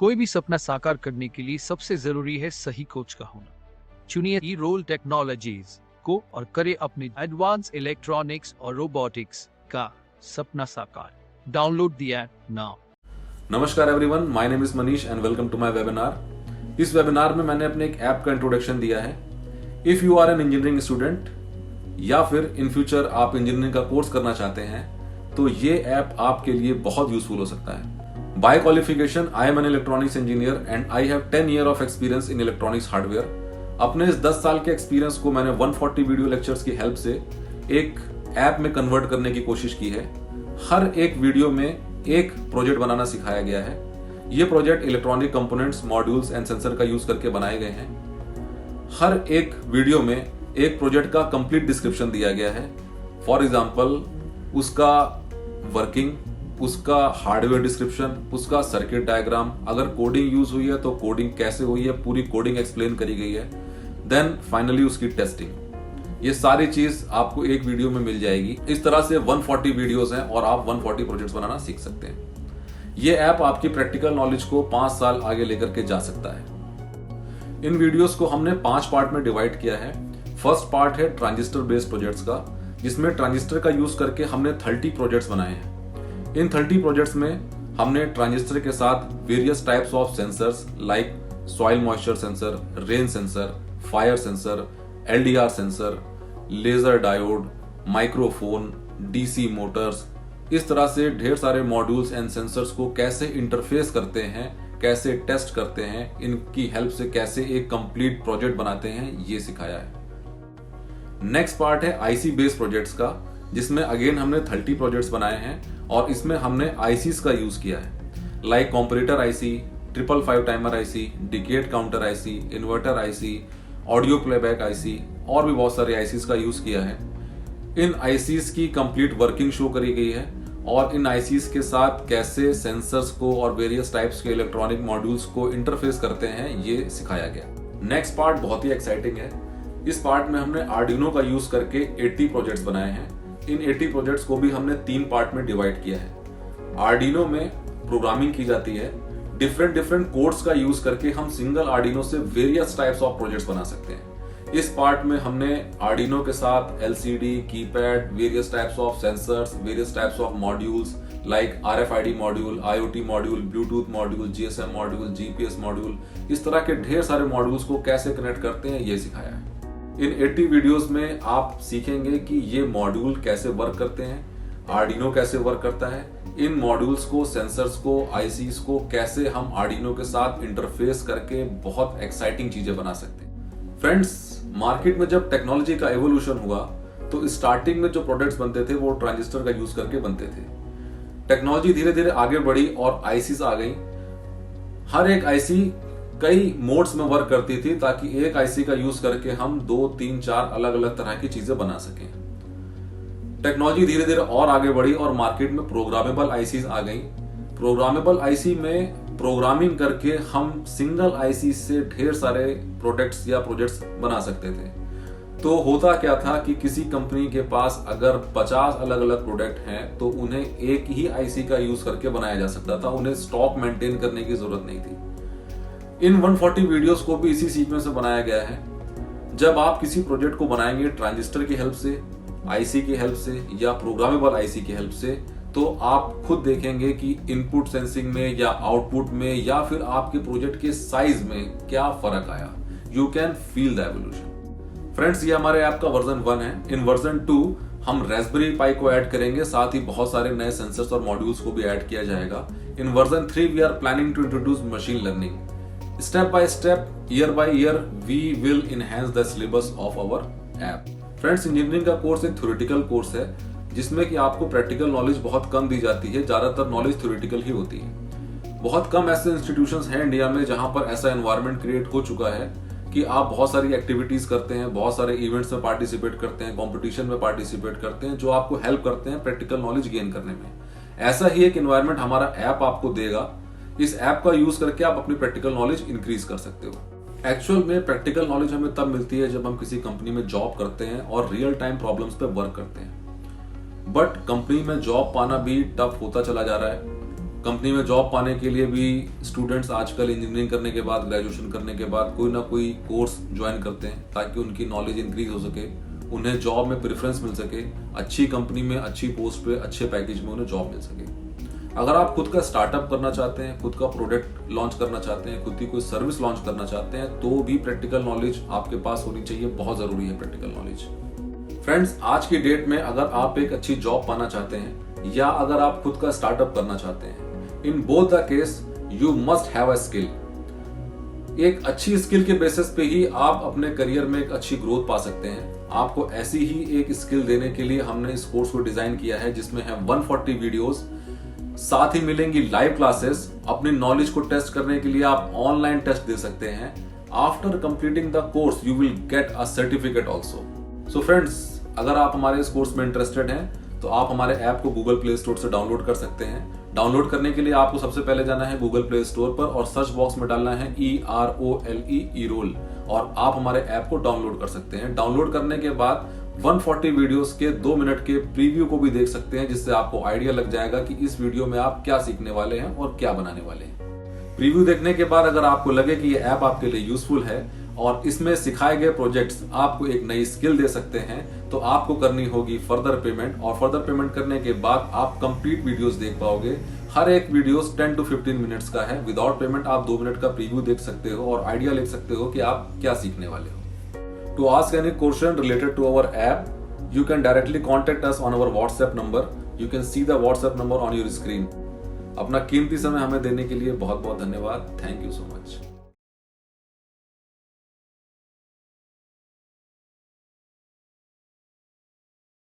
कोई भी सपना साकार करने के लिए सबसे जरूरी है सही कोच का होना। चुनिए ई-रोल टेक्नोलॉजीज को और करे अपने एडवांस इलेक्ट्रॉनिक्स और रोबोटिक्स का सपना साकार। Download the app now. नमस्कार everyone, my name is Manish and welcome to my webinar. इस वेबिनार में मैंने अपने एक ऐप का इंट्रोडक्शन दिया है। If you are an engineering student या फिर इन फ्यूचर आप इंजीनियरिंग का कोर्स करना चाहते हैं तो ये ऐप आपके लिए बहुत यूजफुल हो सकता है। By qualification I am an electronics engineer and I have 10 year of experience in electronics hardware. अपने इस 10 साल के एक्सपीरियंस को मैंने 140 वीडियो लेक्चर्स की हेल्प से एक ऐप में कन्वर्ट करने की कोशिश की है। हर एक वीडियो में एक प्रोजेक्ट बनाना सिखाया गया है। ये project electronic components, modules and sensor का यूज करके बनाए गए हैं। हर एक वीडियो में एक प्रोजेक्ट का कंप्लीट डिस्क्रिप्शन दिया गया है। फॉर एग्जांपल उसका वर्किंग, उसका हार्डवेयर डिस्क्रिप्शन, उसका सर्किट डायग्राम, अगर कोडिंग यूज हुई है तो कोडिंग कैसे हुई है, पूरी कोडिंग एक्सप्लेन करी गई है। देन फाइनली उसकी टेस्टिंग। ये सारी चीज आपको एक वीडियो में मिल जाएगी। इस तरह से 140 वीडियोस हैं और आप 140 प्रोजेक्ट्स बनाना सीख सकते हैं। ये ऐप आपकी प्रैक्टिकल नॉलेज को 5 साल आगे लेकर के जा सकता है। इन वीडियोस को हमने 5 पार्ट में डिवाइड किया है। फर्स्ट पार्ट है ट्रांजिस्टर बेस्ड प्रोजेक्ट्स का, जिसमें ट्रांजिस्टर का यूज करके हमने 30 प्रोजेक्ट्स बनाए हैं। इन 30 प्रोजेक्ट्स में हमने ट्रांजिस्टर के साथ various types of sensors like soil moisture sensor, rain sensor, fire sensor, LDR sensor, laser diode, microphone, DC motors, इस तरह से ढेर सारे मॉड्यूल्स एंड सेंसर्स को कैसे इंटरफेस करते हैं, कैसे टेस्ट करते हैं, इनकी हेल्प से कैसे एक कंप्लीट प्रोजेक्ट बनाते हैं, ये सिखाया है। नेक्स्ट पार्ट है आईसी बेस्ड प्रोजेक्ट्स का, जिसमें अगेन हमने 30 प्रोजेक्ट्स बनाए हैं और इसमें हमने आईसीज का यूज किया है like comparator IC, 555 timer IC, decade counter IC, inverter IC, audio playback IC और भी बहुत सारे आईसीज का यूज किया है। इन आईसीज की कंप्लीट वर्किंग शो करी गई है और इन आईसीज के साथ कैसे सेंसर्स को और वेरियस टाइप्स के इलेक्ट्रॉनिक मॉड्यूल्स को इंटरफेस करते हैं, ये सिखाया गया। नेक्स्ट पार्ट बहुत ही एक्साइटिंग है। इस पार्ट में हमने आर्डिनो का यूज करके 80 प्रोजेक्ट्स बनाए हैं। इन 80 प्रोजेक्ट्स को भी हमने 3 पार्ट में डिवाइड किया है। आर्डिनो में प्रोग्रामिंग की जाती है। डिफरेंट कोड्स का यूज करके हम सिंगल आर्डिनो से वेरियस टाइप्स ऑफ प्रोजेक्ट्स बना सकते हैं। इस पार्ट में हमने आर्डिनो के साथ LCD, keypad, various types of sensors, various types of modules like RFID module, IoT module, Bluetooth module, GSM module, GPS module, इस तरह के ढेर सारे मॉड्यूल्स को कैसे कनेक्ट करते हैं, ये सिखाया है। इन 80 वीडियोस में आप सीखेंगे कि ये मॉड्यूल कैसे वर्क करते हैं, आर्डिनो कैसे वर्क करता है, इन मॉड्यूल्स को, सेंसर्स को, आईसीज को कैसे हम आर्डिनो के साथ इंटरफेस करके बहुत एक्साइटिंग चीजें बना सकते हैं। फ्रेंड्स, मार्केट में जब टेक्नोलॉजी का एवोल्यूशन हुआ तो स्टार्टिंग में जो प्रोडक्ट्स बनते थे वो ट्रांजिस्टर का यूज करके बनते थे। टेक्नोलॉजी धीरे धीरे आगे बढ़ी और आईसीज आ गई। हर एक आईसी कई मोड्स में वर्क करती थी ताकि एक आईसी का यूज करके हम 2, 3, 4 अलग अलग तरह की चीजें बना सकें। टेक्नोलॉजी धीरे धीरे और आगे बढ़ी और मार्केट में प्रोग्रामेबल आईसीज आ गई। प्रोग्रामेबल आईसी में प्रोग्रामिंग करके हम सिंगल आईसी से ढेर सारे प्रोडक्ट्स या प्रोजेक्ट्स बना सकते थे। तो होता क्या था कि किसी कंपनी के पास अगर 50 अलग अलग प्रोडक्ट हैं तो उन्हें एक ही आईसी का यूज करके बनाया जा सकता था। उन्हें स्टॉक मेंटेन करने की जरूरत नहीं थी। इन 140 वीडियोस को भी इसी सीक्वेंस से बनाया गया है। जब आप किसी प्रोजेक्ट को बनाएंगे ट्रांजिस्टर की हेल्प से, आईसी की हेल्प से या प्रोग्रामेबल आईसी की हेल्प से, तो आप खुद देखेंगे कि इनपुट सेंसिंग में या आउटपुट में या फिर आपके प्रोजेक्ट के साइज में क्या फर्क आया। You can feel the evolution. Friends, ये हमारे ऐप का वर्जन 1 है। इन वर्जन 2 हम रास्पबेरी पाई को ऐड करेंगे, साथ ही बहुत सारे नए सेंसर्स और मॉड्यूल्स को भी ऐड किया जाएगा। In version 3 we are planning to introduce machine learning. Step by step, year by year, we will enhance the syllabus of our app. Friends, engineering का कोर्स एक थ्योरेटिकल कोर्स है जिसमें कि आपको प्रैक्टिकल नॉलेज बहुत कम दी जाती है। ज्यादातर नॉलेज थ्योरेटिकल ही होती है। बहुत कम ऐसे इंस्टीट्यूशंस हैं इंडिया में जहां पर ऐसा एनवायरनमेंट क्रिएट हो चुका है कि आप बहुत सारी एक्टिविटीज करते हैं, बहुत सारे इवेंट्स में पार्टिसिपेट करते हैं, कॉम्पिटिशन में पार्टिसिपेट करते हैं, जो आपको हेल्प करते हैं प्रैक्टिकल नॉलेज गेन करने में। ऐसा ही एक एनवायरनमेंट हमारा ऐप आपको देगा। इस ऐप का यूज करके आप अपनी प्रैक्टिकल नॉलेज इंक्रीज कर सकते हो। एक्चुअल में प्रैक्टिकल नॉलेज हमें तब मिलती है जब हम किसी कंपनी में जॉब करते हैं और रियल टाइम प्रॉब्लम्स पे वर्क करते हैं। बट कंपनी में जॉब पाना भी टफ होता चला जा रहा है। कंपनी में जॉब पाने के लिए भी स्टूडेंट्स आजकल इंजीनियरिंग करने के बाद, ग्रेजुएशन करने के बाद कोई ना कोई कोर्स ज्वाइन करते हैं ताकि उनकी नॉलेज इंक्रीज हो सके, उन्हें जॉब में प्रेफरेंस मिल सके, अच्छी कंपनी में, अच्छी पोस्ट पे, अच्छे पैकेज में उन्हें जॉब मिल सके। अगर आप खुद का स्टार्टअप करना चाहते हैं, खुद का प्रोडक्ट लॉन्च करना चाहते हैं, खुद की कोई सर्विस लॉन्च करना चाहते हैं, तो भी प्रैक्टिकल नॉलेज आपके पास होनी चाहिए। बहुत जरूरी है प्रैक्टिकल नॉलेज। फ्रेंड्स, आज की डेट में अगर आप एक अच्छी जॉब पाना चाहते हैं या अगर आप खुद का स्टार्टअप करना चाहते हैं, in both the case you must have a skill. एक अच्छी स्किल के बेसिस पे ही आप अपने करियर में एक अच्छी ग्रोथ पा सकते हैं। आपको ऐसी ही एक स्किल देने के लिए हमने इस कोर्स को डिजाइन किया है, जिसमें है 140 वीडियोस, साथ ही मिलेंगी लाइव क्लासेस। अपनी नॉलेज को टेस्ट करने के लिए आप ऑनलाइन टेस्ट दे सकते हैं। After completing the course you will get a certificate also. So friends, अगर आप हमारे इस कोर्स में इंटरेस्टेड हैं तो आप हमारे ऐप को गूगल प्ले स्टोर से डाउनलोड कर सकते हैं। डाउनलोड करने के लिए आपको सबसे पहले जाना है गूगल प्ले स्टोर पर और सर्च बॉक्स में डालना है EROLE EROL और आप हमारे ऐप को डाउनलोड कर सकते हैं। डाउनलोड करने के बाद 140 वीडियोस के 2 मिनट के प्रीव्यू को भी देख सकते हैं, जिससे आपको आइडिया लग जाएगा कि इस वीडियो में आप क्या सीखने वाले हैं और क्या बनाने वाले हैं। प्रीव्यू देखने के बाद अगर आपको लगे कि ये ऐप आपके लिए यूजफुल है और इसमें सिखाए गए प्रोजेक्ट्स आपको एक नई स्किल दे सकते हैं, तो आपको करनी होगी फर्दर पेमेंट। और फर्दर पेमेंट करने के बाद आप कंप्लीट वीडियोस देख पाओगे। हर एक वीडियोस 10 to 15 मिनट्स का है। विदाउट पेमेंट आप 2 मिनट का प्रीव्यू देख सकते हो और आइडिया ले सकते हो कि आप क्या सीखने वाले हो। To ask any question related to our app, you can directly contact us on our WhatsApp number. You can see the WhatsApp number on your screen. अपना कीमती समय हमें देने के लिए बहुत बहुत धन्यवाद। Thank you so much.